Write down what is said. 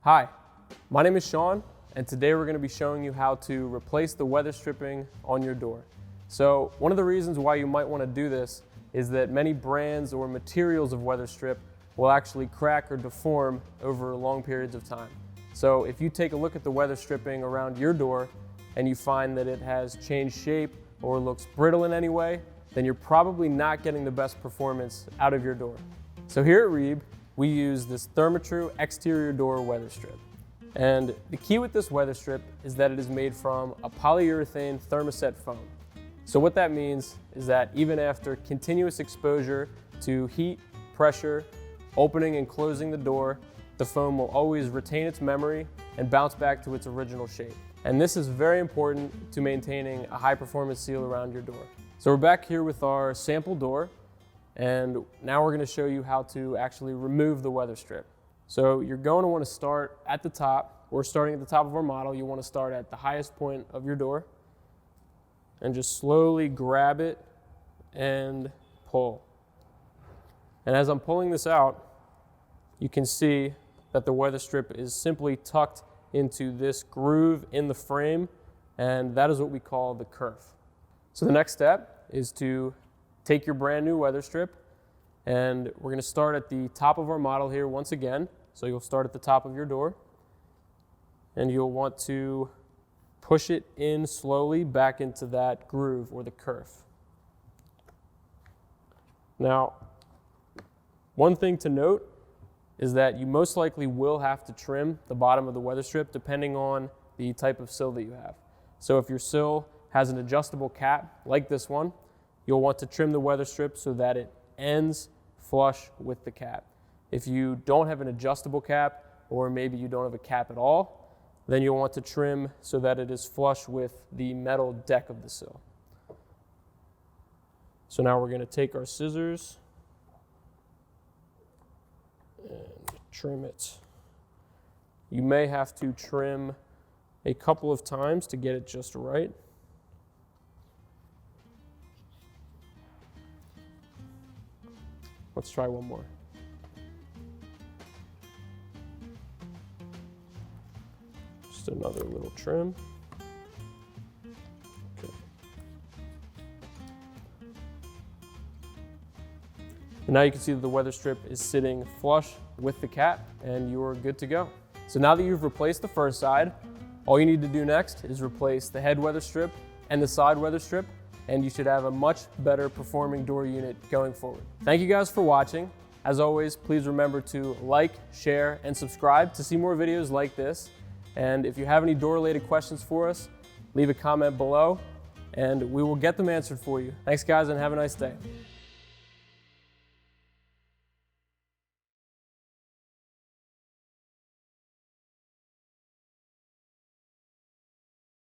Hi, my name is Sean, and today we're going to be showing you how to replace the weather stripping on your door. So one of the reasons why you might want to do this is that many brands or materials of weather strip will actually crack or deform over long periods of time. So if you take a look at the weather stripping around your door and you find that it has changed shape or looks brittle in any way, then you're probably not getting the best performance out of your door. So here at Reeb, we use this Therma-Tru exterior door weather strip. And the key with this weather strip is that it is made from a polyurethane thermoset foam. So what that means is that even after continuous exposure to heat, pressure, opening and closing the door, the foam will always retain its memory and bounce back to its original shape. And this is very important to maintaining a high performance seal around your door. So we're back here with our sample door, and now we're going to show you how to actually remove the weather strip. So you're going to want to start at the top. We're starting at the top of our model. You want to start at the highest point of your door and just slowly grab it and pull. And as I'm pulling this out, you can see that the weather strip is simply tucked into this groove in the frame, and that is what we call the kerf. So the next step is to take your brand new weather strip, and we're going to start at the top of our model here once again. So you'll start at the top of your door, and you'll want to push it in slowly back into that groove or the kerf. Now, one thing to note is that you most likely will have to trim the bottom of the weather strip depending on the type of sill that you have. So if your sill has an adjustable cap like this one, you'll want to trim the weather strip so that it ends flush with the cap. If you don't have an adjustable cap, or maybe you don't have a cap at all, then you'll want to trim so that it is flush with the metal deck of the sill. So now we're going to take our scissors and trim it. You may have to trim a couple of times to get it just right. Let's try one more. Just another little trim. Okay. And now you can see that the weather strip is sitting flush with the cap, and you are good to go. So now that you've replaced the first side, all you need to do next is replace the head weather strip and the side weather strip, and you should have a much better performing door unit going forward. Thank you guys for watching. As always, please remember to like, share, and subscribe to see more videos like this. And if you have any door-related questions for us, leave a comment below, and we will get them answered for you. Thanks guys, and have a nice day.